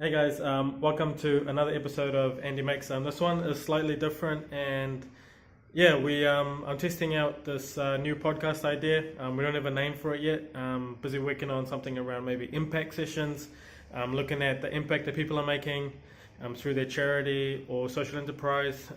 Hey guys, welcome to another episode of AndyMakes. This one is slightly different, and yeah, I'm testing out this new podcast idea. We don't have a name for it yet. Busy working on something around maybe impact sessions, looking at the impact that people are making through their charity or social enterprise,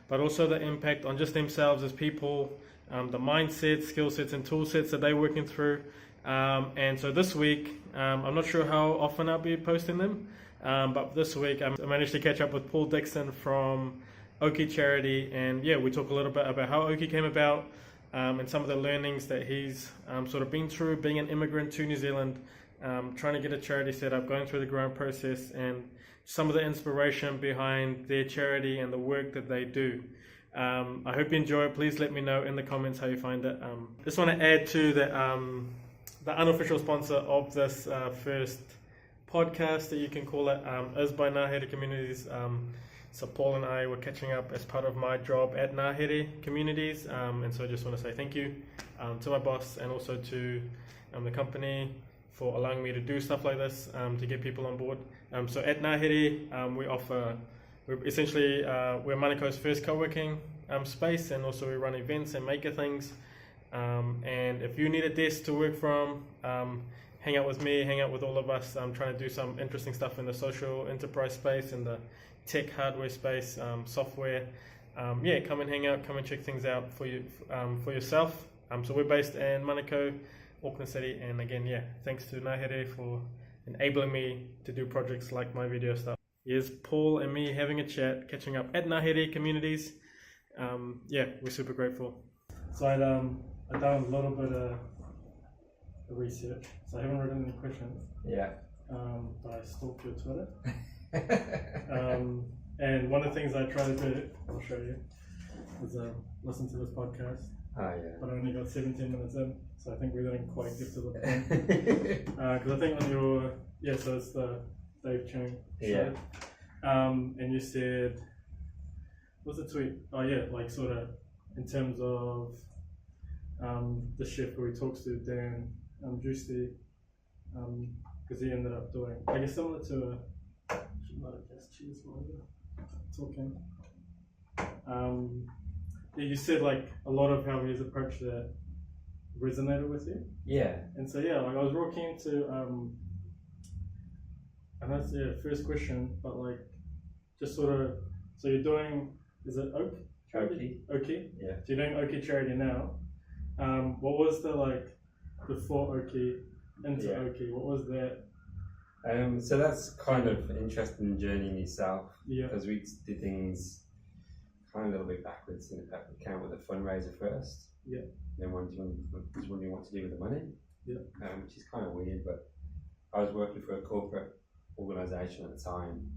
but also the impact on just themselves as people, the mindset, skill sets, and tool sets that they're working through. And so this week, I'm not sure how often I'll be posting them, but this week I managed to catch up with Dickson from OKE Charity, and yeah, we talk a little bit about how OKE came about, and some of the learnings that he's sort of been through, being an immigrant to New Zealand, trying to get a charity set up, going through the growing process, and some of the inspiration behind their charity and the work that they do. I hope you enjoy it. Please let me know in the comments how you find it. Just want to add to the unofficial sponsor of this first podcast, that you can call it, is by Ngāhere Communities. So Paul and I were catching up as part of my job at Ngāhere Communities, and so I just want to say thank you to my boss and also to the company for allowing me to do stuff like this, to get people on board. So at Ngāhere, we're essentially Manako's first co-working space, and also we run events and maker things. And if you need a desk to work from, hang out with me, hang out with all of us. I'm trying to do some interesting stuff in the social enterprise space, in the tech hardware space, software. Yeah, come and hang out, come and check things out for you, for yourself. So we're based in Manukau, Auckland City, and again, yeah, thanks to Ngāhere for enabling me to do projects like my video stuff. Here's Paul and me having a chat, catching up at Ngāhere Communities. Yeah, we're super grateful. So I've done a little bit of research, so I haven't written any questions. Yeah. But I stalked your Twitter. And one of the things I try to do, I'll show you, is listen to this podcast. Oh yeah. But I only got 17 minutes in, so I think we didn't quite get to the point. Because I think on your, so it's the Dave Chang show. Yeah. And you said, what's the tweet? Oh yeah, like sort of in terms of the chef where he talks to Dan Juicy, because he ended up doing, I guess, similar to should not have just cheers while you're talking. Yeah, you said like a lot of how his approach that resonated with you. Yeah. And so yeah, like I was real keen to and that's first question, but like just sort of, so you're doing, is it OKE Charity? OKE? Yeah. So you're doing OKE Charity now. What was the like before OKE into OKE? What was that? So that's kind of an interesting journey in itself. Yeah. Because we did things kind of a little bit backwards. In fact, we came with a fundraiser first. Yeah. Then was wondering what to do with the money. Yeah. Which is kind of weird, but I was working for a corporate organisation at the time,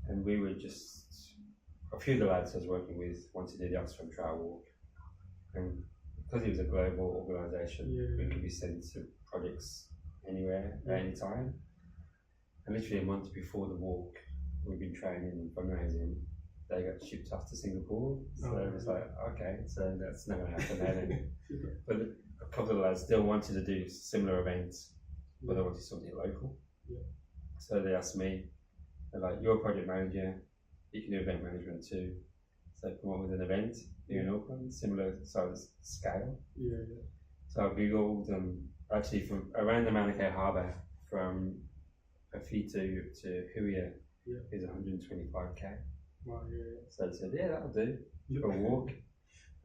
and we were just, a few of the lads I was working with wanted to do the Oxford Trail Walk, and because it was a global organisation, we could be sent to projects anywhere, at any time. And literally a month before the walk, we've been training and fundraising, they got shipped off to Singapore. So it was like, okay, so that's not going to happen then. But a couple of the lads still wanted to do similar events, but they wanted something local. Yeah. So they asked me, they're like, you're a project manager, you can do event management too. So come up with an event here in Auckland, similar size scale. Yeah. So I googled actually from around the Manukau Harbour, from Awhitu to Huia is 125k. Wow, So I said, yeah, that'll do for a walk.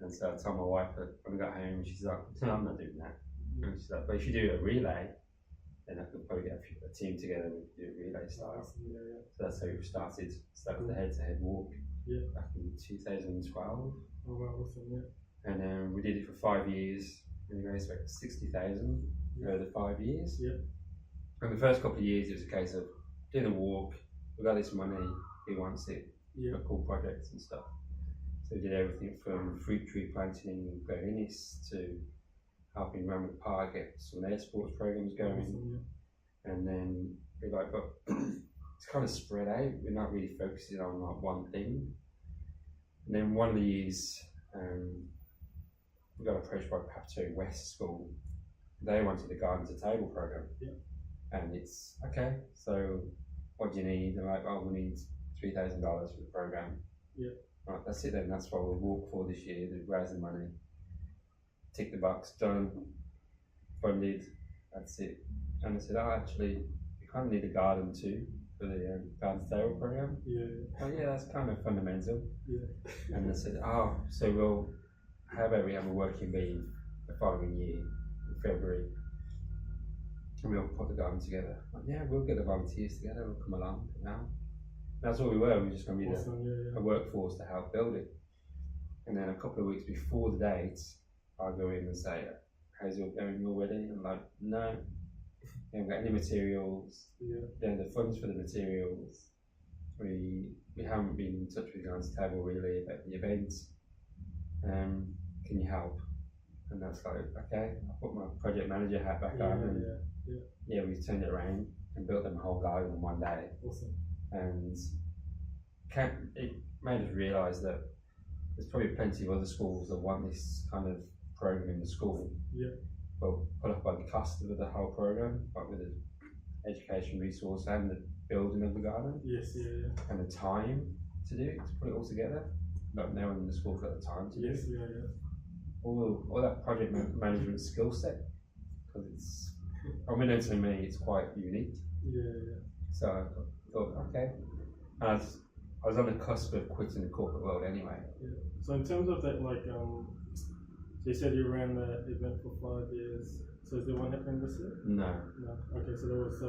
And so I told my wife that when I got home, she's like, no, I'm not doing that. And she's like, but if you do a relay, then I could probably get a team together and we could do a relay style. So that's how we started. So that was the head-to-head walk back in 2012. Oh wow, awesome, And then we did it for 5 years, and we raised about 60,000 over the 5 years. Yeah. And the first couple of years, it was a case of doing a walk, we got this money, who wants it, for cool projects and stuff. So we did everything from fruit tree planting in Glenis to helping Randwick Park get some of their sports programs going. Awesome, and then we like, but it's kind of spread out, we're not really focusing on like one thing. And then one of the years, we got approached by Papato West School. They wanted a garden to table program. Yeah. And it's okay, so what do you need? They're like, oh, we need $3,000 for the program. Yeah. Right, that's it then. That's what we'll walk for this year. They raise the money, tick the box, done, funded. That's it. And I said, oh, actually, we kind of need a garden too for the garden sale program. Yeah. Oh yeah, that's kind of fundamental. Yeah. And I said, oh, so well, how about we have a working bee the following year in February, and we'll put the garden together. Like, yeah, we'll get the volunteers together. We'll come along now. That's what we were. We were just going to be Awesome, a workforce to help build it. And then a couple of weeks before the date, I go in and say, how's it all going already? I'm like, no, we haven't got any materials. Yeah. Then the funds for the materials. We haven't been in touch with the guys table really about the event. Can you help? And that's like, okay. I put my project manager hat back on, and we turned it around and built them a whole garden in one day. Awesome. And it made us realise that there's probably plenty of other schools that want this kind of program in the school. Yeah. But put up by the cost of the whole program, but with the education resource and the building of the garden. Yes, yeah. And the time to do it, to put it all together. Not no one in the school got the time to do it. Yeah. All that project management skill set, because it's, to me, it's quite unique. Yeah. So I thought, okay. And I was on the cusp of quitting the corporate world anyway. Yeah. So in terms of that, like, so you said you ran the event for 5 years. So is there one happening this year? No. Okay, so there was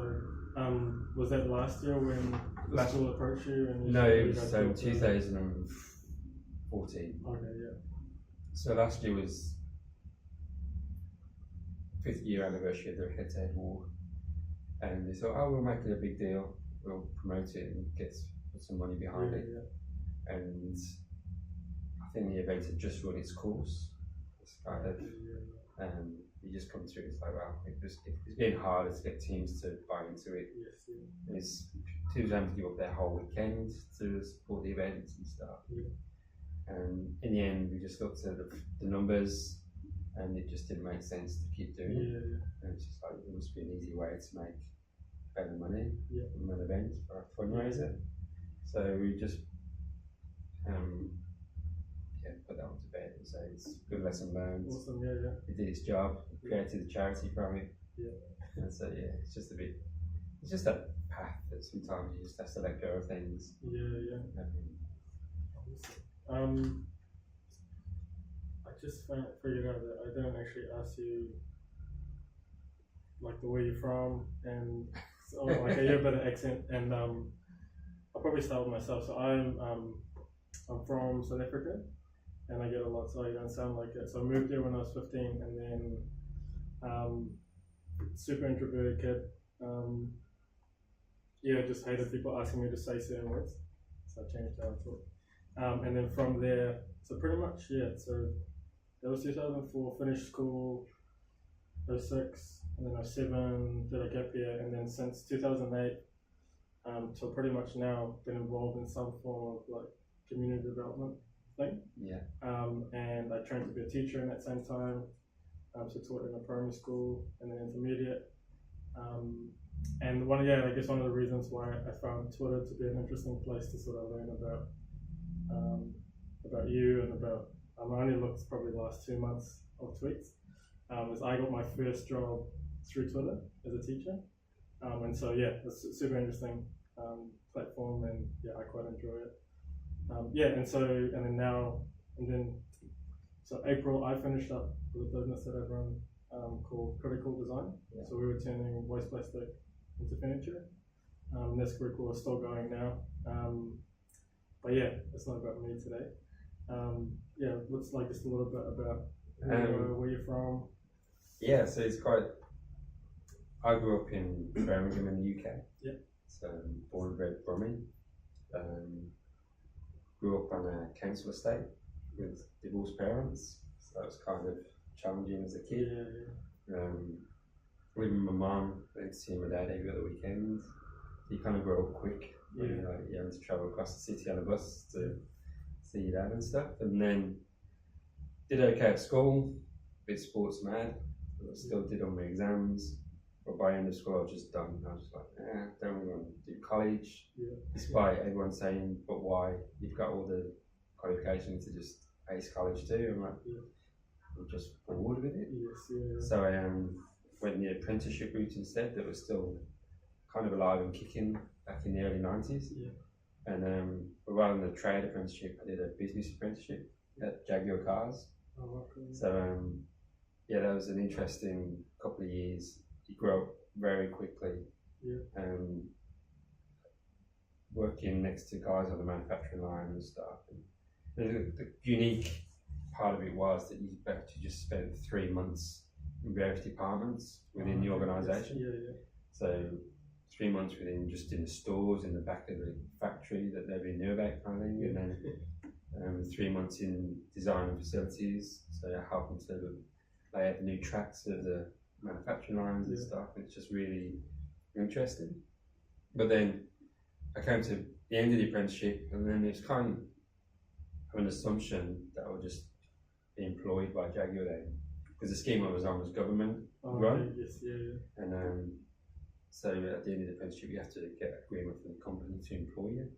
was that last year when the school approached you? And no, it was 2014. Okay, yeah. So last year was 5th year anniversary of the head-to-head war, and they thought, oh, we'll make it a big deal. We'll promote it and put some money behind it. Yeah. And I think the event had just run its course. It's kind of, you just come through. It's like, well, it's getting harder to get teams to buy into it. Yes, yeah. And it's teams having to give up their whole weekend to support the events and stuff. Yeah. And in the end, we just looked at the numbers, and it just didn't make sense to keep doing it. Yeah. And it's just like, there must be an easy way to make better money from an event or a fundraiser. So we just put that one to bed and say it's a good lesson learned. Awesome, yeah. It did its job, created a charity from it. Yeah. And so it's just that path that sometimes you just have to let go of things. Yeah. I just figured out that I didn't actually ask you like the where you're from and like a bit of accent, and I'll probably start with myself. So I'm from South Africa, and I get a lot, so I don't sound like it. So I moved here when I was 15, and then super introverted kid. Just hated people asking me to say certain words, so I changed how I talk. And then from there, so pretty much so that was 2004, finished school, 06, and then 07 did a gap year, and then since 2008 till pretty much now been involved in some form of like community development thing. Yeah. And I trained to be a teacher in that same time, so taught in a primary school and then intermediate. And I guess one of the reasons why I found Twitter to be an interesting place to sort of learn about you and about, I only looked probably the last 2 months of tweets, is I got my first job through Twitter as a teacher. And so it's a super interesting platform, and I quite enjoy it. So April I finished up with a business that I run called Critical Design. Yeah. So we were turning waste plastic into furniture. That's pretty cool. It's still going now. But it's not about me today. Let's like just a little bit about where you're from. Yeah, so it's quite. I grew up in Birmingham in the UK. Yeah. So born and bred Brummie. Grew up on a council estate with divorced parents, so that was kind of challenging as a kid. Living with my mum, went to see my dad every other weekend. You kind of grow up quick. You have to travel across the city on a bus to see your dad and stuff. And then did okay at school, bit sports mad, but still did all my exams. But by the end of school, I was just done. I was just like, don't really want to do college. Yeah. Despite everyone saying, but why? You've got all the qualifications to just ace college too. I'm like, I'm just bored with it. Yes, yeah. So I went the apprenticeship route instead. That was still kind of alive and kicking back in the early 90s. Yeah. And rather than a trade apprenticeship, I did a business apprenticeship at Jaguar Cars. Oh, okay. So yeah, that was an interesting couple of years. You grow up very quickly. Yeah. Working next to guys on the manufacturing line and stuff. And the unique part of it was that you actually just spent 3 months in various departments within the organisation. Yeah. So 3 months within just in the stores in the back of the factory that nobody knew about kind of thing, and then 3 months in design and facilities, so helping to lay out the new tracks of the manufacturing lines and stuff. And it's just really interesting. But then I came to the end of the apprenticeship, and then it's kind of an assumption that I would just be employed by Jaguar then, because the scheme I was on was government run. Yes, yeah. And so at the end of the apprenticeship, you have to get agreement from the company to employ you.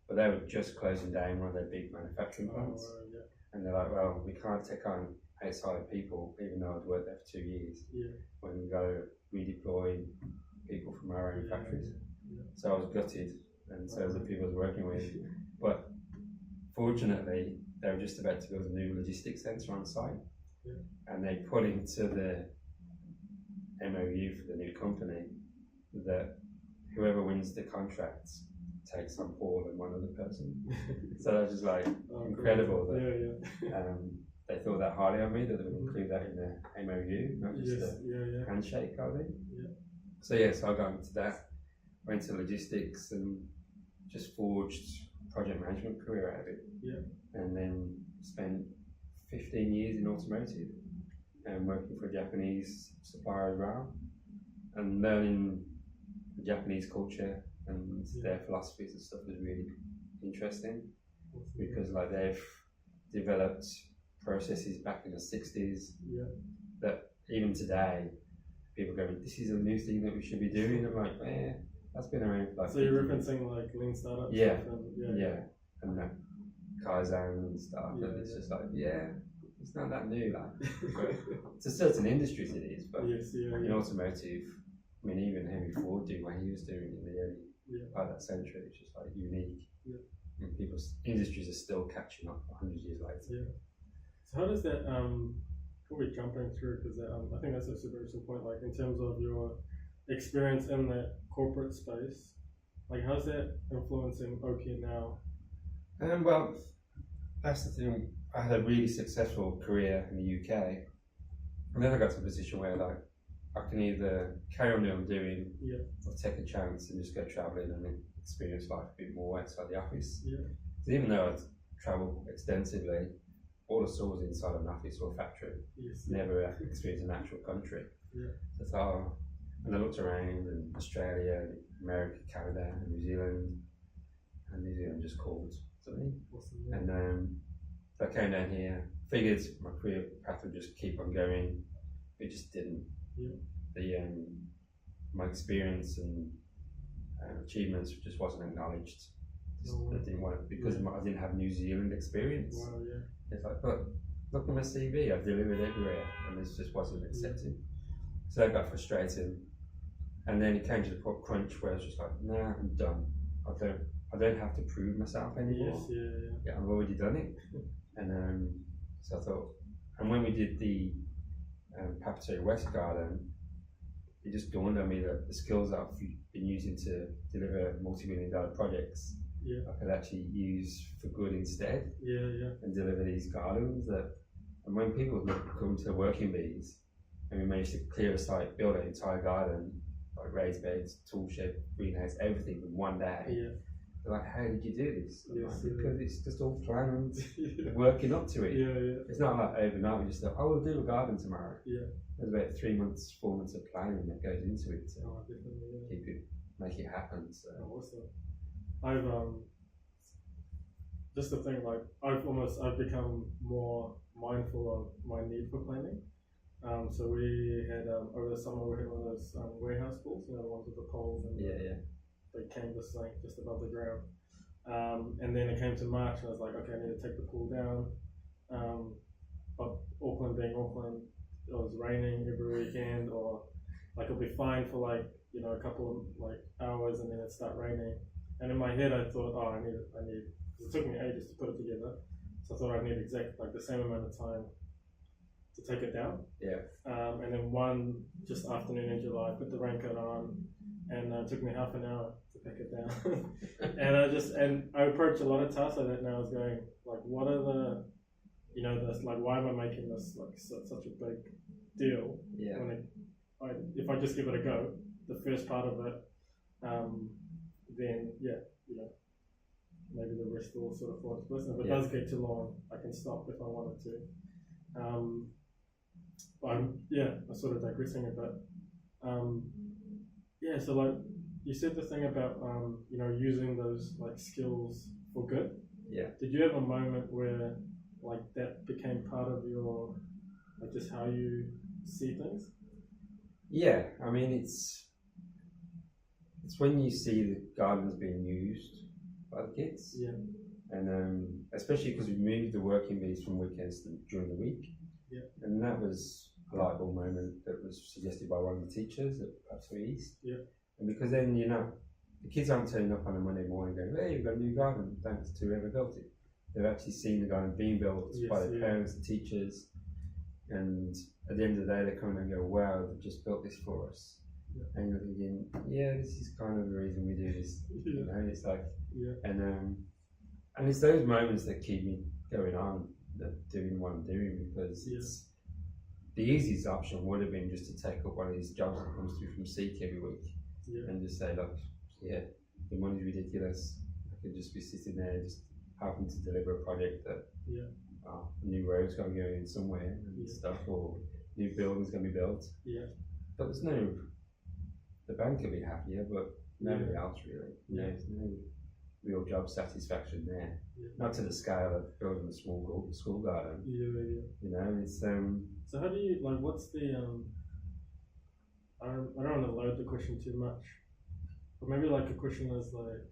But they were just closing down one of their big manufacturing plants. And they're like, well, we can't take on outside people, even though I'd worked there for 2 years, when we go redeploy people from our own factories. So I was gutted, and so was the people I was working with. But fortunately, they were just about to build a new logistics centre on site, and they put into the MOU for the new company that whoever wins the contracts takes on Paul and one other person. So that was just like incredible that they thought that highly of me, that they would include that in the MOU, not just a handshake kind of thing. So so I got into that, went to logistics and just forged project management career out of it. And then spent 15 years in automotive and working for a Japanese supplier as well, and learning the Japanese culture and their philosophies and stuff was really interesting, because like they've developed processes back in the 60s that even today people go, this is a new thing that we should be doing. I'm like, that's been around for like. So you're referencing like lean startups? And that Kaizen and stuff, and it's just like, it's not that new, like. To certain industries it is, but in automotive, I mean, even Henry Ford doing what he was doing in the early part of that century, it's just like unique. And people's industries are still catching up 100 years later. So how does that, probably jumping through, because I think that's a super interesting point, like in terms of your experience in that corporate space, like how's that influencing OKE now? Well, that's the thing. I had a really successful career in the UK, and then I got to a position where like I can either carry on doing what I'm doing, or take a chance and just go travelling and experience life a bit more outside the office. So even though I travel extensively, all I saw was inside an office or a factory. Never experienced an actual country. So I thought, and I looked around in Australia, America, Canada, and New Zealand, and New Zealand just called to me. And so I came down here, figured my career path would just keep on going. It just didn't. My experience and achievements just wasn't acknowledged. I didn't want it because I didn't have New Zealand experience. It's like, but look at my CV, I've delivered everywhere, and this just wasn't accepted. So that got frustrating. And then it came to the crunch where I was just like, nah, I'm done. I don't have to prove myself anymore. I've already done it. And so I thought, and when we did the Papateri West Garden, it just dawned on me that the skills that I've been using to deliver multi-million-dollar projects, I could actually use for good instead. And deliver these gardens and when people come to working bees, and we managed to clear a site, build an entire garden, like raised beds, tool shed, greenhouse, everything in one day. They're like, how did you do this? Because it's just all planned, working up to it. It's not like overnight, we just thought, we'll do a garden tomorrow. There's about 3 months, 4 months of planning that goes into it to make it happen. So. Awesome. I've just the thing, like I've become more mindful of my need for planning. So we had over the summer we had one of those warehouse pools, the ones with the poles and the canvas thing just above the ground. And then it came to March, and I was like, okay, I need to take the pool down. But Auckland being Auckland, it was raining every weekend, or like it'll be fine for like a couple of like hours, and then it start raining. And in my head, I thought, oh, I need. It took me ages to put it together, so I thought I need the same amount of time to take it down. Yeah. And then one just afternoon in July, I put the raincoat on, and it took me half an hour to pick it down. and I approach a lot of tasks like that now. I was going like, what are the, this like, why am I making this like such a big deal? Yeah. If I just give it a go, the first part of it, then maybe the rest will sort of fall into place. And if it does get too long, I can stop if I wanted to. But I'm sort of digressing a bit. So like you said the thing about using those like skills for good. Yeah. Did you have a moment where like that became part of your like just how you see things? Yeah, I mean it's when you see the gardens being used by the kids. Yeah. And especially because we moved the working bees from weekends to during the week. Yeah. And that was a light bulb moment that was suggested by one of the teachers at Upswell East. Yeah. And because then, the kids aren't turning up on a Monday morning going, hey, you've got a new garden, thanks to whoever built it. They've actually seen the garden being built by their parents, the teachers, and at the end of the day, they come and go, wow, they've just built this for us. Yeah. And you're thinking, this is kind of the reason we do this. It's like, and it's those moments that keep me going on, that doing what I'm doing, because it's the easiest option would have been just to take up one of these jobs that comes through from Seek every week and just say, look, the money's ridiculous. I could just be sitting there just helping to deliver a project that a new road's going to go in somewhere and stuff, or new building's going to be built. Yeah. But there's the bank will be happier, but nobody else really. There's no real job satisfaction there. Yeah. Not to the scale of building a small school garden. It's So how do you what's the I don't want to load the question too much, but maybe like a question is like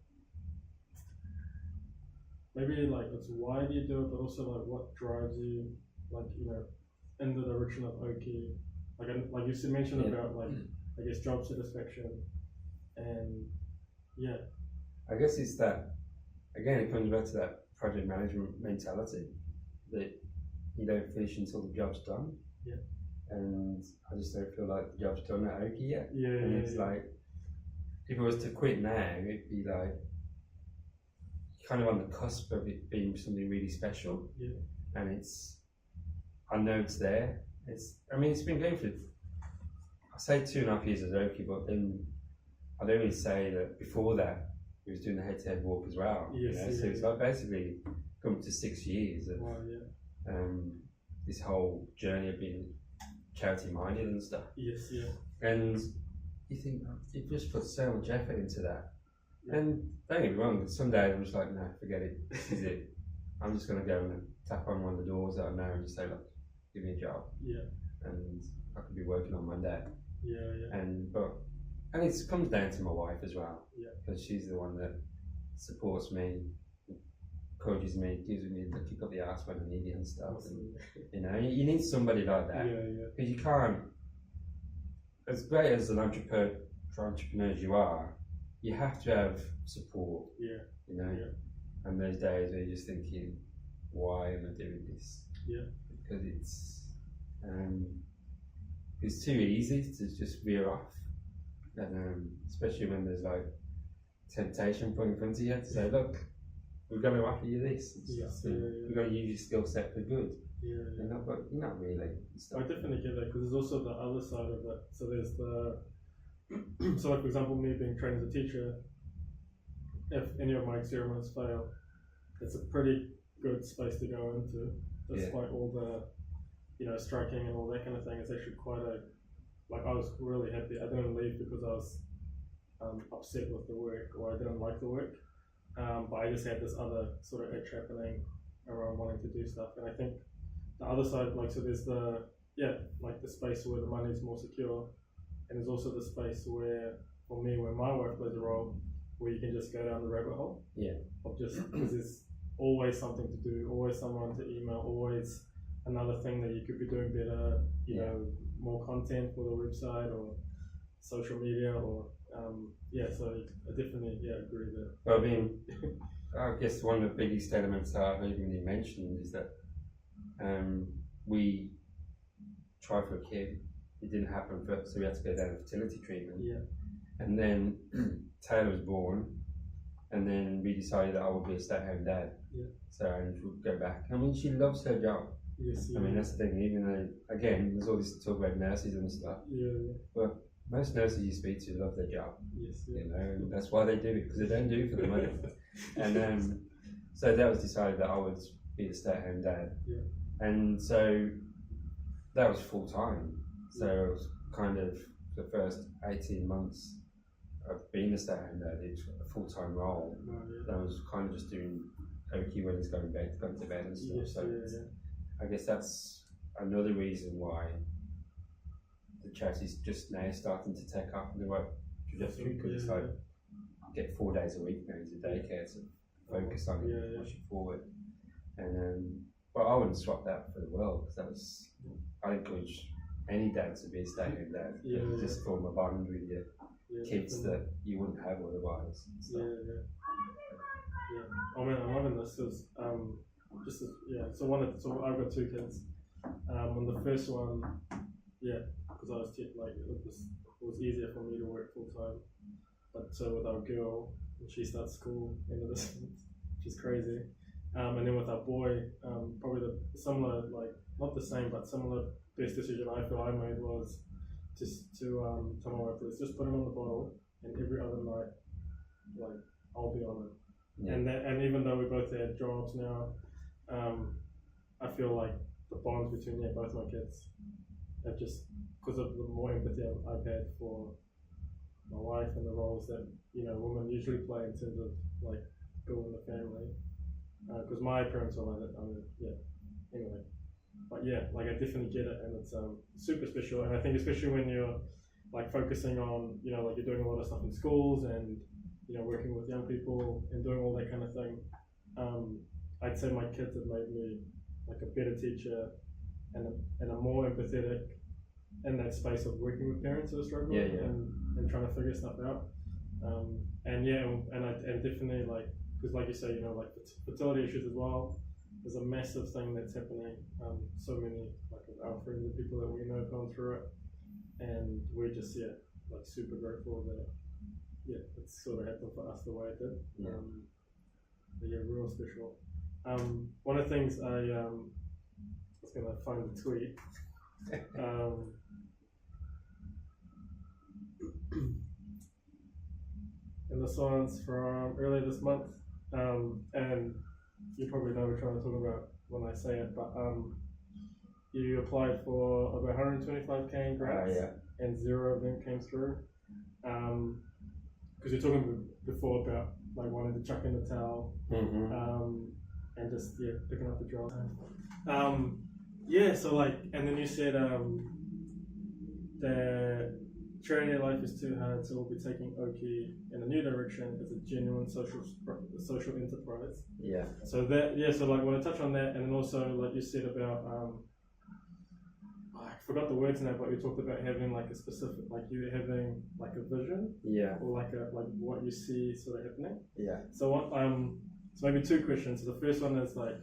it's why do you do it, but also like what drives you in the direction of OKE, like you mentioned about I guess job satisfaction, and I guess it's that, again, it comes back to that project management mentality that you don't finish until the job's done. Yeah. And I just don't feel like the job's done at OKE yet. And it's like, if it was to quit now, it'd be like kind of on the cusp of it being something really special. Yeah. And I know it's there. It's been going for, I say 2.5 years as OKE, but then I'd only say that before that, he was doing the head-to-head walk as well. So it's like basically come to 6 years of this whole journey of being charity-minded and stuff. Yes, yeah. And you think, you just put so much effort into that. Yeah. And don't get me wrong, some days I'm just like, no, forget it, this is it. I'm just going to go and tap on one of the doors that I know and just say, look, give me a job. Yeah. And I could be working on Monday. Yeah. And it comes down to my wife as well. Yeah. Because she's the one that supports me, encourages me, gives me the kick up the arse when I need it and stuff. And, you need somebody like that. Yeah. Because you can't, as great as an entrepreneur as you are, you have to have support. Yeah. And those days where you're just thinking, why am I doing this? Yeah. Because it's too easy to just veer off. And especially when there's like temptation put in front of you to say, look, we're going to offer you this. We're going to use your skill set for good. Yeah. But not really. I definitely get that, because there's also the other side of it. So there's so like for example, me being trained as a teacher, if any of my experiments fail, it's a pretty good space to go into, despite all the striking and all that kind of thing. It's actually quite I was really happy. I didn't leave because I was upset with the work, or I didn't like the work, but I just had this other sort of itch happening around wanting to do stuff. And I think the other side, so there's like the space where the money is more secure, and there's also the space where, for me, where my work plays a role, where you can just go down the rabbit hole. Yeah. Of just because there's always something to do, always someone to email, always another thing that you could be doing better. You know, more content for the website or social media, or So I definitely agree there. Well, I mean, I guess one of the biggest elements that I've even mentioned is that we tried for a kid. It didn't happen first, so we had to go down fertility treatment. Yeah. And then Taylor was born, and then we decided that I would be a stay-at-home dad. Yeah. So and we'd go back. I mean, she loves her job. Yes. I mean, that's the thing. Even though, again, there's all this talk about nurses and stuff. Yeah. But most nurses you speak to love their job. Yes. You know, and that's why they do it, because they don't do it for the money. And so that was decided that I would be the stay-at-home dad. Yeah. And so that was full time. So it was kind of the first 18 months of being a stay-at-home dad. It was a full-time role. That was kind of just doing OKE when he's going to bed and stuff. Yes, So I guess that's another reason why the charity's just now starting to take up in the right trajectory, because it's like get 4 days a week now as a daycare to focus on it and push it forward. And but I wouldn't swap that for the world, because that was, I encourage any dad to be a stay-at-home dad. Just form a bond with your kids that you wouldn't have otherwise. I mean, I'm loving this because So I've got 2 kids. On the first one, because I was it was easier for me to work full time. But with our girl, when she starts school end of this month, which is crazy. And then with our boy, probably the similar, like not the same, but similar best decision I feel I made was just to tell my wife, let's just put him on the bottle, and every other night, like I'll be on it. Yeah. And even though we both had jobs now, I feel like the bonds between both my kids have just, because of the more empathy I've had for my wife and the roles that women usually play in terms of like building a family. Because my parents are like that. Anyway, but like I definitely get it, and it's super special. And I think especially when you're like focusing on like you're doing a lot of stuff in schools and working with young people and doing all that kind of thing. I'd say my kids have made me like a better teacher and a more empathetic in that space of working with parents who are struggling and trying to figure stuff out. And definitely like, because like you say, like fertility issues as well is a massive thing that's happening. So many like of our friends and people that we know have gone through it, and we're just like super grateful that it's sort of happened for us the way it did. Real special. One of the things I was gonna find the tweet. And this one's from earlier this month, and you probably know which one I'm talking about when I say it, but you applied for about 125k in grants, and 0 of them came through. Because you're talking before about like wanting to chuck in the towel, and just picking up the job. So like, and then you said the charity life is too hard, so we'll be taking OKE in a new direction as a genuine social enterprise. Yeah. So so like, I want to touch on that, and then also like you said about I forgot the words now, but we talked about having like a specific, like you having like a vision, or like what you see sort of happening. Yeah. So what so maybe 2 questions. So the first one is like,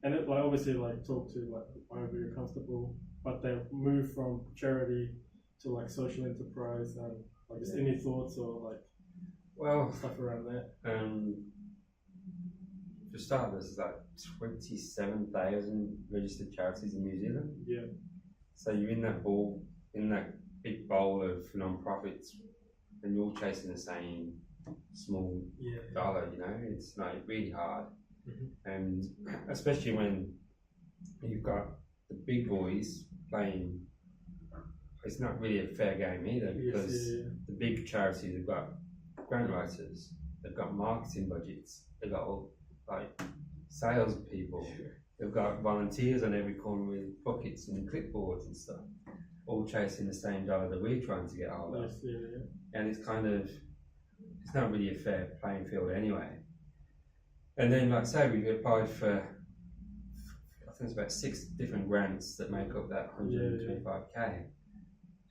and it like obviously like talk to like wherever you're comfortable, but they move from charity to like social enterprise, and like just any thoughts or like stuff around that. For starters, there's like 27,000 registered charities in New Zealand. Yeah. So you're in that big bowl of non-profits, and you're all chasing the same small dollar. It's like really hard, and especially when you've got the big boys playing. It's not really a fair game either, because the big charities have got grant writers, they've got marketing budgets, they've got all like sales people, they've got volunteers on every corner with buckets and clipboards and stuff, all chasing the same dollar that we're trying to get hold of. Yes, yeah. And it's kind of, it's not really a fair playing field anyway. And then, like I say, we applied for, I think it's about 6 different grants that make up that 125k,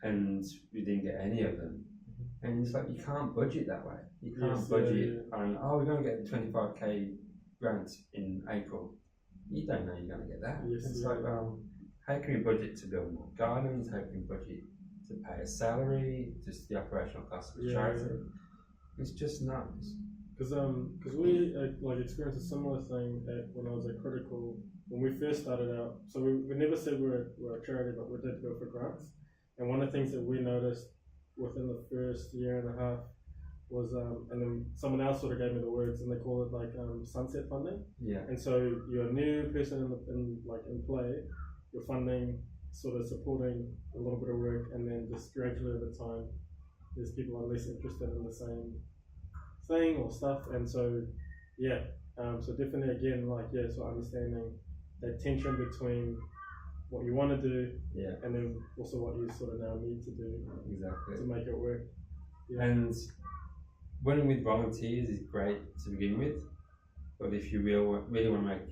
and we didn't get any of them. And it's like, you can't budget that way. You can't budget on, oh, we're going to get the 25k grant in April. You don't know you're going to get that. Yes, it's like, well, how can we budget to build more gardens? How can we budget to pay a salary, just the operational costs of a charity? It's just nuts. Because we like experienced a similar thing when I was at Critical, when we first started out. So we never said we're a charity, but we did go for grants. And one of the things that we noticed within the first year and a half was, and then someone else sort of gave me the words, and they call it like sunset funding. Yeah. And so you're a new person in play, you're funding, sort of supporting a little bit of work, and then just gradually over time, there's people are less interested in the same thing or stuff, and so so definitely again so understanding that tension between what you want to do and then also what you sort of now need to do to make it work. And running with volunteers is great to begin with, but if you really want to make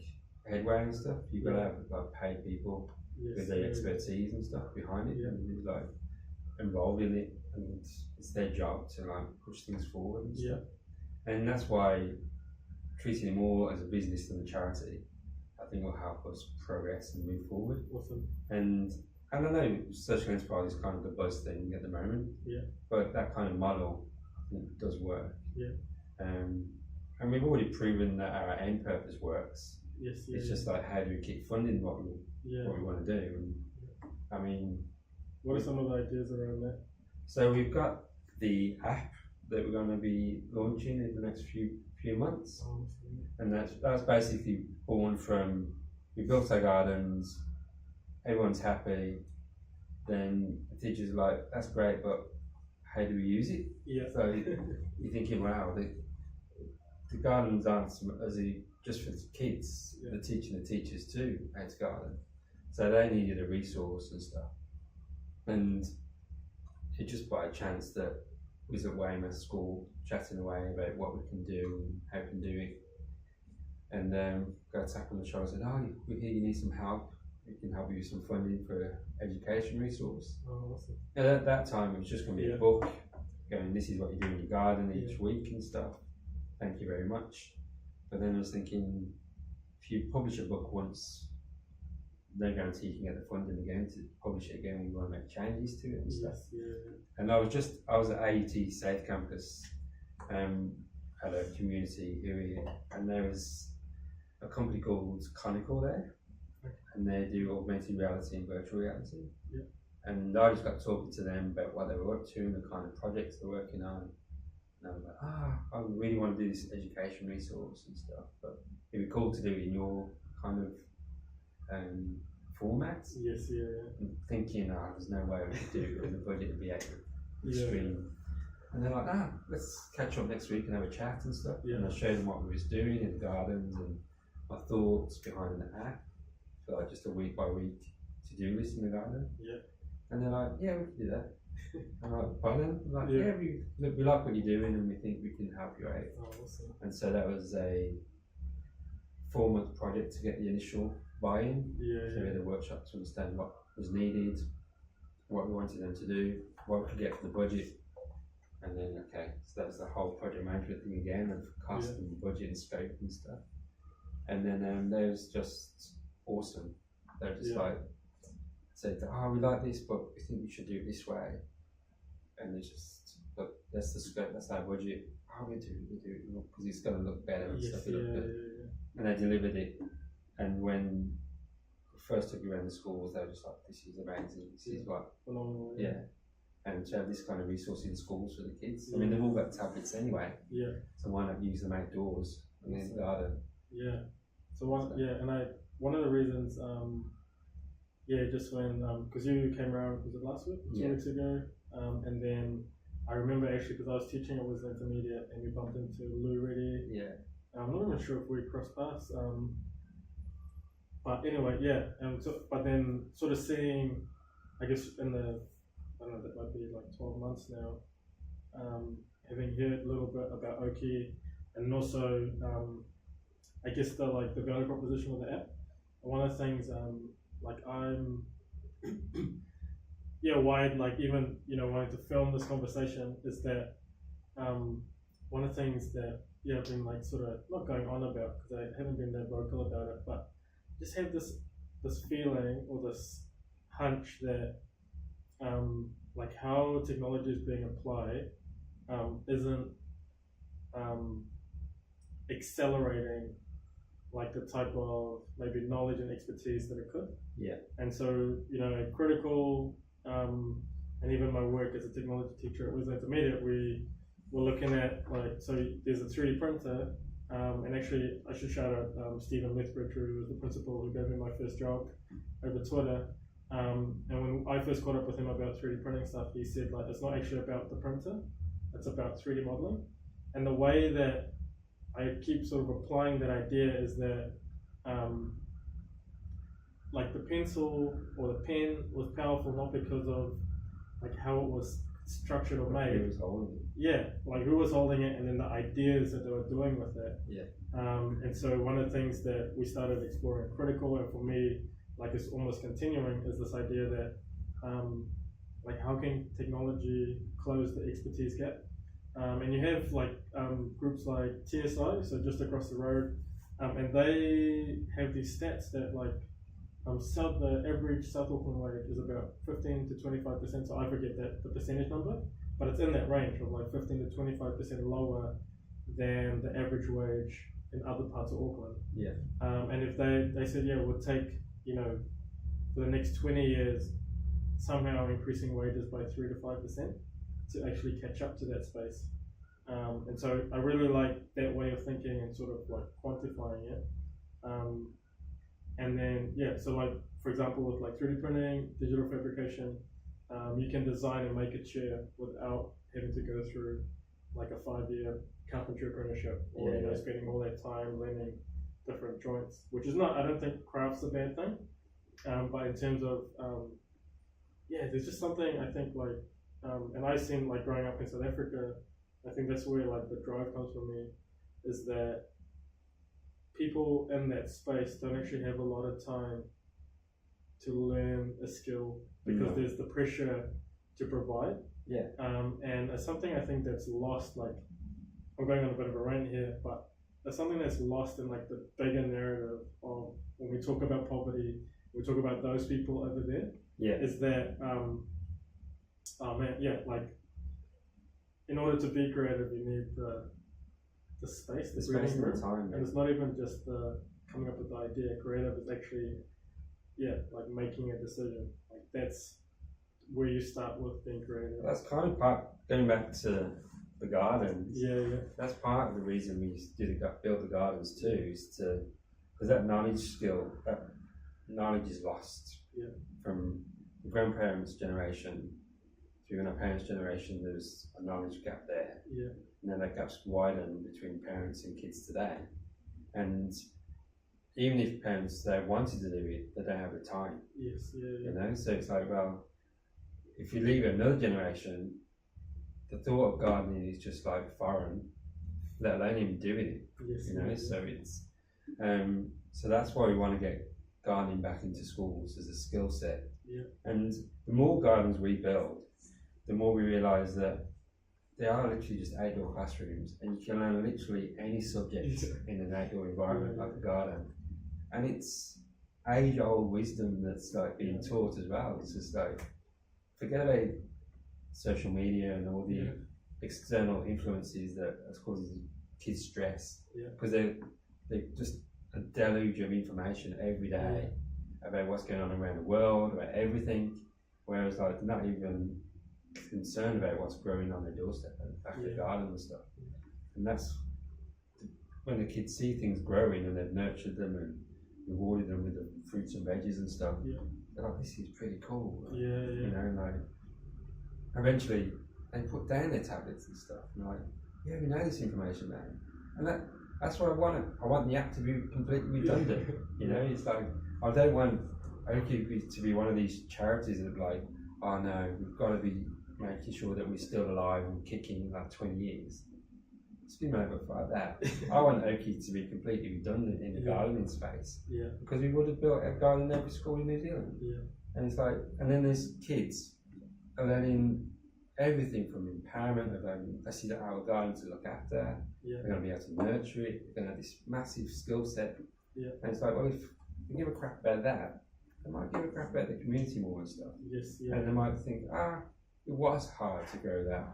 headway and stuff, you've got to have like paid people with their expertise and stuff behind it and like involved in it, and it's their job to like push things forward and stuff. And that's why treating it more as a business than a charity, I think, will help us progress and move forward. Awesome. And I don't know, social enterprise is kind of the buzz thing at the moment. But that kind of model, I think, does work. And we've already proven that our end purpose works. It's just like, how do we keep funding what we want to do? And I mean, what are some of the ideas around that? So we've got the app that we're going to be launching in the next few months, and that's basically born from, we built our gardens, everyone's happy, then the teacher's like, that's great, but how do we use it? So you're thinking, wow, the gardens aren't just for the kids, they're teaching the teachers too how to garden, so they needed a resource and stuff. And it just by a chance that we was at Weymouth School chatting away about what we can do and how we can do it, and got a tap on the shoulder and said, oh, we hear you need some help, we can help you with some funding for an education resource. Awesome. And at that time it was just going to be a book going, this is what you do in your garden each week and stuff, thank you very much. But then I was thinking, if you publish a book once, no guarantee you can get the funding again to publish it again when you want to make changes to it and stuff. And I was at AET Safe Campus at a community area, and there was a company called Conical there, and they do augmented reality and virtual reality. And I just got talking to them about what they were up to and the kind of projects they're working on. And I was like, I really want to do this education resource and stuff, but it'd be cool to do it in your kind of formats. And thinking, there's no way we could do it, and the budget would be extreme. And they're like, let's catch up next week and have a chat and stuff. And I showed them what we was doing in the gardens and my thoughts behind the app for like just a week by week to-do list in the garden. And they're like, yeah, we can do that. I'm like, pardon? I'm like, we like what you're doing and we think we can help you out. Awesome. And so that was a 4-month project to get the initial buy-in. So we had a workshop to understand what was needed, what we wanted them to do, what we could get for the budget, and then so that was the whole project management thing again of cost and budget and scope and stuff. And then that was just awesome. They're just like said, we like this, but we think we should do it this way. And it's just, but that's the scope, that's our budget. We do it because it's going to look better and stuff. And they delivered it. And when we first took you around the schools, they were just like, this is amazing. This is what, and to have this kind of resource in schools for the kids. I mean, they've all got tablets anyway. So why not use them outdoors and in the garden? So one of the reasons, just when, because you came around, was it last week? 2 weeks ago? And then I remember actually, because I was teaching, it was intermediate, and we bumped into Lou Reddy. I'm not even sure if we crossed paths. but anyway, yeah. But then sort of seeing, I guess in the, I don't know, that might be like 12 months now. Having heard a little bit about OKE, and also I guess the value proposition of the app. One of the things like I'm why even wanting to film this conversation is that one of the things that I've been sort of not going on about because I haven't been that vocal about it, but just have this feeling or this hunch that how technology is being applied isn't accelerating the type of maybe knowledge and expertise that it could. Yeah. And so, critical, and even my work as a technology teacher at Wisdom Intermediate, we were looking at so there's a 3D printer, and actually I should shout out Stephen Lethbridge, who was the principal who gave me my first job over Twitter. And when I first caught up with him about 3D printing stuff, he said it's not actually about the printer, it's about 3D modeling. And the way that I keep sort of applying that idea is that the pencil or the pen was powerful not because of how it was structured or made. Who was holding it? Yeah, who was holding it, and then the ideas that they were doing with it. Yeah. And so one of the things that we started exploring critical, and for me, it's almost continuing, is this idea that how can technology close the expertise gap? And you have groups like TSI, so just across the road, and they have these stats that the average South Auckland wage is about 15 to 25%. So I forget the percentage number, but it's in that range of 15 to 25% lower than the average wage in other parts of Auckland. Yeah. And if they said, we'll take for the next 20 years somehow increasing wages by 3 to 5%. To actually catch up to that space. And so I really like that way of thinking and sort of quantifying it. And then, so for example, with 3D printing, digital fabrication, you can design and make a chair without having to go through a 5-year carpentry apprenticeship or spending all that time learning different joints, which is not, I don't think craft's a bad thing. But in terms of, there's just something I think and I've seen growing up in South Africa, I think that's where the drive comes from me, is that people in that space don't actually have a lot of time to learn a skill because there's the pressure to provide. Yeah. And it's something I think that's lost. I'm going on a bit of a rant here, but it's something that's lost in the bigger narrative of when we talk about poverty, we talk about those people over there. Yeah. Is that in order to be creative, you need the space, the space and the time. And it's not even just coming up with the idea. Creative is actually, making a decision. That's where you start with being creative. That's kind of part, going back to the gardens. Yeah. That's part of the reason we build the gardens too, is because that knowledge is lost. Yeah. From the grandparents' generation. Through our parents' generation, there's a knowledge gap there. Yeah. And then that gap's widened between parents and kids today. And even if parents they wanted to do it, they don't have the time. Yes. Yeah. You know, so it's well, if you leave another generation, the thought of gardening is just foreign, let alone even doing it. Yes. You know, so it's so that's why we want to get gardening back into schools as a skill set. Yeah. And the more gardens we build, the more we realise that they are literally just outdoor classrooms, and you can learn literally any subject in an outdoor environment like a garden. And it's age-old wisdom that's being taught as well. It's just forget about social media and all the external influences that causes kids stress, because they're just a deluge of information every day about what's going on around the world, about everything, whereas they're not even concerned about what's growing on their doorstep and back the garden and stuff. And that's when the kids see things growing and they've nurtured them and rewarded them with the fruits and veggies and stuff. They're like, this is pretty cool. You know, and eventually they put down their tablets and stuff. And they're like, we know this information now. And that's what I want. I want the app to be completely redundant. You know, it's I don't want OKE to be one of these charities that like, oh no, we've got to be making sure that we're still alive and kicking in like 20 years. It's been over like that. I want OKE to be completely redundant in the gardening space. Yeah. Because we would have built a garden in every school in New Zealand. Yeah. And it's like, and then there's kids are learning everything from empowerment of let's see our garden to look after. Yeah. They're going to be able to nurture it. They're going to have this massive skill set. Yeah. And it's like, well, if we give a crap about that, they might give a crap about the community more and stuff. Yes. Yeah. And they might think, it was hard to grow that.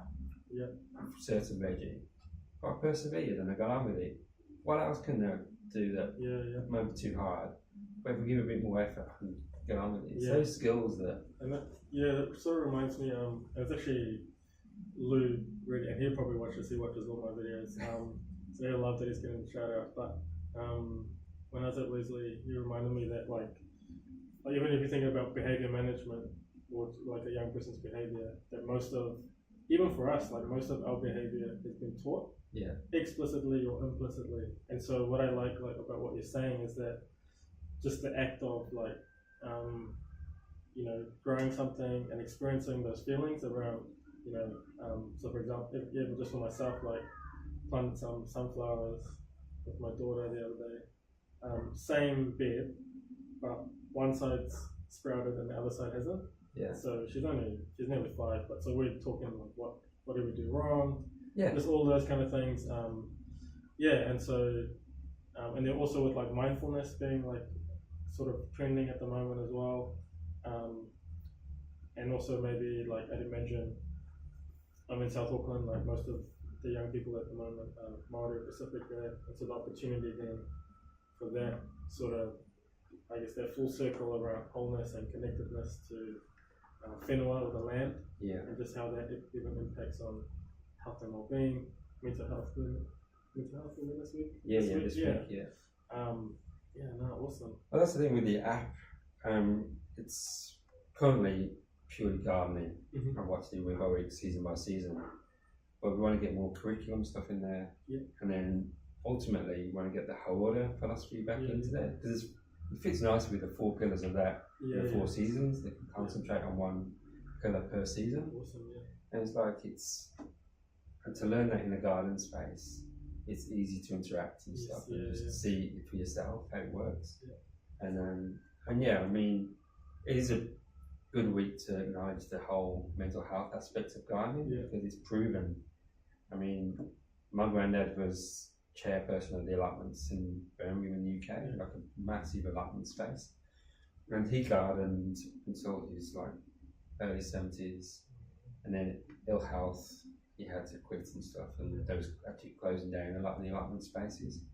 Yeah. Certain veggie. But I persevered and I got on with it. What else can they do that might be too hard? But if we give a bit more effort and get on with it, it's those skills that. And that sort of reminds me. It's actually Lou really, and he'll probably watch this. He watches all my videos. So he'll love that he's getting the shout out. But when I was at Wesley, he reminded me that like even if you think about behavior management or like a young person's behavior, that most of, even for us, like most of our behavior has been taught explicitly or implicitly. And so what I like about what you're saying is that just the act of like growing something and experiencing those feelings around, so for example, even just for myself, like planted some sunflowers with my daughter the other day, same bed, but one side's sprouted and the other side hasn't. Yeah. So she's nearly 5, but so we're talking like what did we do wrong? Yeah. Just all those kind of things. And so and then also with like mindfulness being like sort of trending at the moment as well. And also maybe like I'd imagine I'm in South Auckland, like most of the young people at the moment are Māori or Pacific there, and so the opportunity then for that sort of, I guess, that full circle around wholeness and connectedness to whenua or the land, and just how that even impacts on health and well-being, mental health this week. This week. Awesome. Well, that's the thing with the app. It's currently purely gardening and what to do with our week, season by season. But we want to get more curriculum stuff in there, and then ultimately we want to get the Hawara philosophy back into there, because it fits nicely with the 4 pillars of that. The 4 seasons. They can concentrate on one pillar per season. Awesome, and it's like and to learn that in the garden space, it's easy to interact and stuff, and just see it for yourself how it works. And I mean, it is a good week to acknowledge the whole mental health aspect of gardening, because it's proven. I mean, my granddad was chairperson of the allotments in Birmingham in the UK, like a massive allotment space, and he gardened until his like early 70s, and then ill health, he had to quit and stuff, and they was actually closing down a lot of the allotment spaces,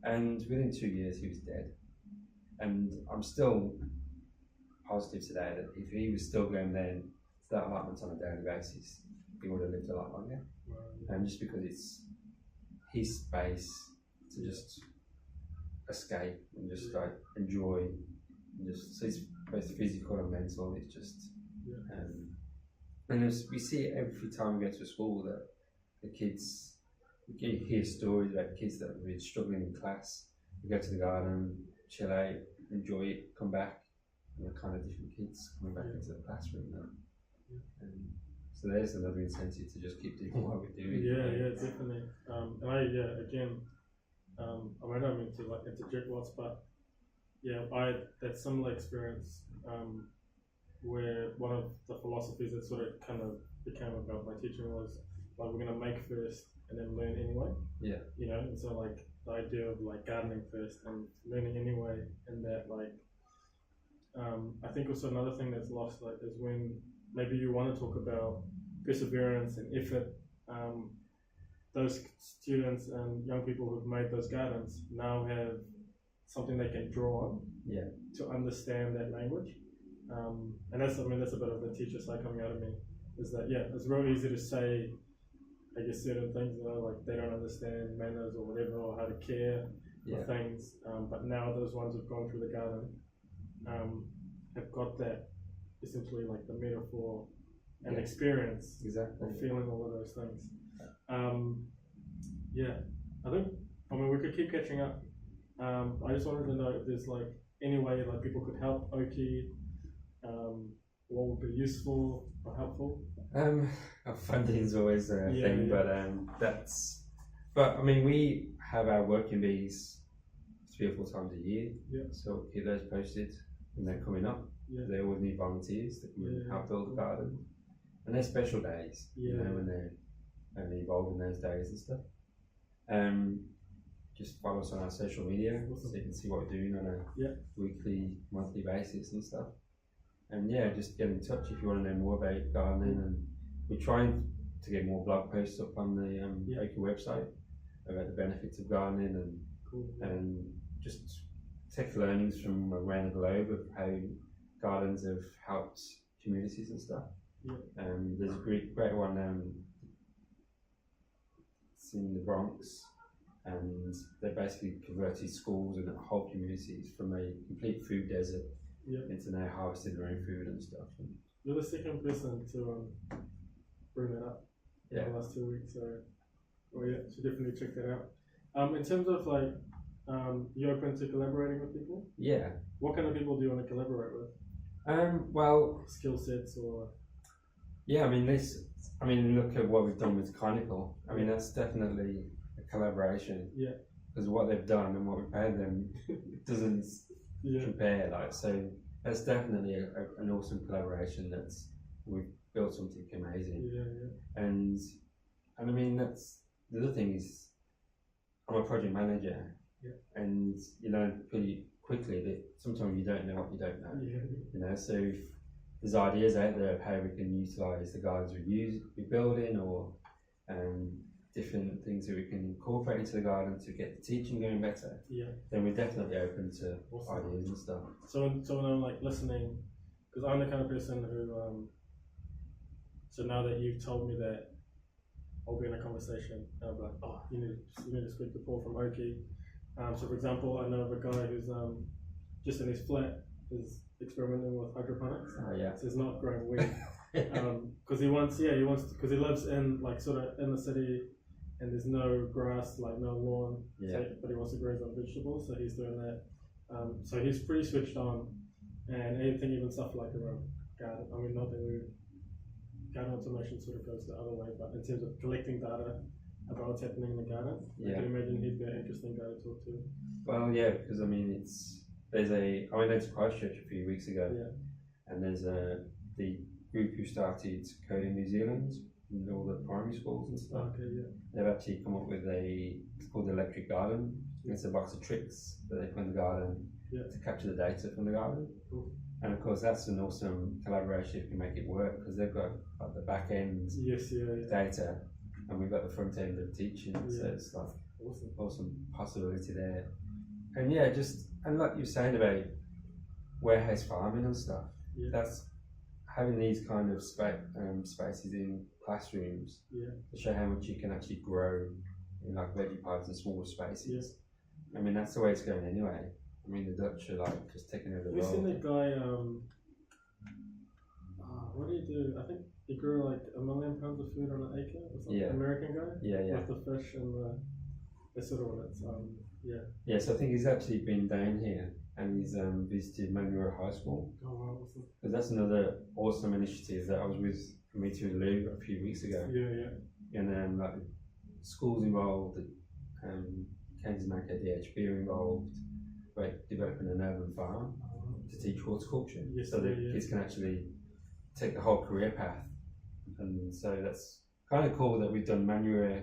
and within 2 years he was dead. And I'm still positive today that if he was still going then to that allotment on a daily basis, he would have lived a lot longer. And just because it's his space to just escape and just like enjoy, and just, so it's both physical and mental. It's just and we see it every time we go to a school that the kids, you hear stories about kids that have been struggling in class. We go to the garden, chill out, enjoy it, come back, and they're kind of different kids coming back into the classroom now. And so there's another incentive to just keep doing what we're doing. Definitely. And I don't mean to like interject lots, but I had that similar experience where one of the philosophies that sort of kind of became about my teaching was like we're gonna make first and then learn anyway. And so like the idea of like gardening first and learning anyway, and that like I think also another thing that's lost like is when maybe you want to talk about perseverance and effort, those students and young people who've made those gardens now have something they can draw on to understand that language. And that's a bit of the teacher side coming out of me, is that it's real easy to say, I guess, certain things, like they don't understand manners or whatever, or how to care for things, but now those ones who've gone through the garden have got that, essentially like the metaphor and experience of feeling all of those things. I think, we could keep catching up. I just wanted to know if there's like any way like people could help OKE? What would be useful or helpful? Funding is always a thing, yeah. but I mean, we have our working bees 3 or 4 times a year, so we'll keep those posted when they're coming up. They always need volunteers that can help build the garden, and they're special days, you know, when they're only involved in those days and stuff. Just follow us on our social media so you can see what we're doing on a weekly, monthly basis and stuff. And just get in touch if you want to know more about gardening. And we're trying to get more blog posts up on the OKE website about the benefits of gardening and just take learnings from around the globe of how gardens have helped communities and stuff. There's a great one it's in the Bronx, and they basically converted schools and whole communities from a complete food desert into now harvesting their own food and stuff. You're the second person to bring that up in the last 2 weeks, so should definitely check that out. In terms of like, you open to collaborating with people? Yeah. What kind of people do you want to collaborate with? Well, skill sets or? Yeah, I mean, look at what we've done with Chronicle. I mean, that's definitely a collaboration. Yeah. Because what they've done and what we paid them doesn't compare. Like, so that's definitely an awesome collaboration. We've built something amazing. And I mean, that's the other thing is, I'm a project manager, and you learn pretty quickly that sometimes you don't know what you don't know. You know, so if there's ideas out there of how we can utilise the gardens we're building, or different things that we can incorporate into the garden to get the teaching going better, then we're definitely open to ideas and stuff. So when I'm like listening, because I'm the kind of person who, so now that you've told me that, I'll be in a conversation and I'll be like, oh, you need to speak to Paul from OKE. So for example, I know of a guy who's just in his flat is experimenting with hydroponics. So he's not growing weed. Because he wants, because he lives in like sort of in the city, and there's no grass, like no lawn, but he wants to grow his own vegetables, so he's doing that. So he's pretty switched on, and anything, even stuff like around garden. I mean, not that garden automation sort of goes the other way, but in terms of collecting data about what's happening in the garden, I can imagine he'd be an interesting guy to talk to. Well, because I mean, I went down to Christchurch a few weeks ago, and there's the group who started Code in New Zealand, in all the primary schools and stuff. They've actually come up with it's called the Electric Garden. It's a box of tricks that they put in the garden to capture the data from the garden. And of course, that's an awesome collaboration if you can make it work, because they've got like the back end data, and we've got the front end of teaching. So it's like awesome possibility there. And and like you were saying about warehouse farming and stuff, that's having these kind of spaces in classrooms to show how much you can actually grow in like veggie pods and smaller spaces. I mean, that's the way it's going anyway. I mean, the Dutch are like just taking over the world. Have you seen that guy, what do you do? I think he grew like 1 million pounds of food on an acre or something. American guy? With the fish and the sort of one. It's, so I think he's actually been down here, and he's visited Manuel High School. Oh wow, awesome. Because that's another awesome initiative that I was with Lou a few weeks ago. And like schools involved, Kansas Mac DHB are involved, like developing an urban farm to teach horticulture, so that kids can actually take the whole career path. And so that's kind of cool that we've done Manuel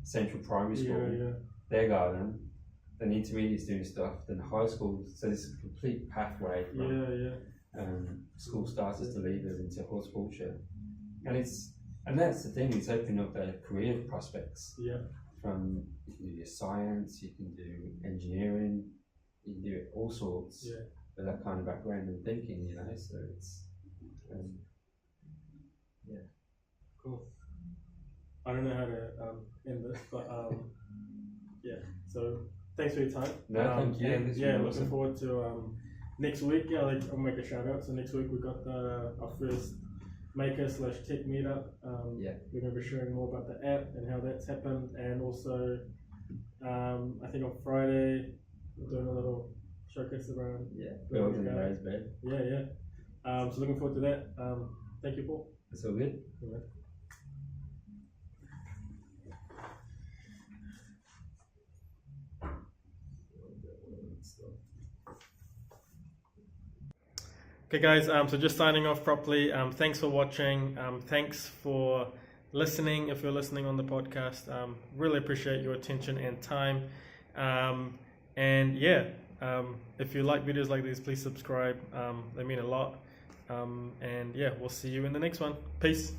Central Primary School, their garden, then the intermediates doing stuff, then high school, so this is a complete pathway from school starters to leaders into horticulture. And that's the thing, it's opening up their career prospects. From, you can do your science, you can do engineering, you can do all sorts with that kind of background and thinking, so it's cool. I don't know how to end this, but so thanks for your time. No, thank you. And looking forward to next week. I'll make a shout out. So next week we got our first maker/tech meetup. We're going to be sharing more about the app and how that's happened, and also I think on Friday we're doing a little showcase around. Yeah, build in the raised bed. Yeah. So looking forward to that. Thank you, Paul. It's all good. Yeah. Okay guys, so just signing off properly. Thanks for watching. Thanks for listening if you're listening on the podcast. Really appreciate your attention and time. And yeah, if you like videos like these, please subscribe. They mean a lot. And yeah, we'll see you in the next one. Peace.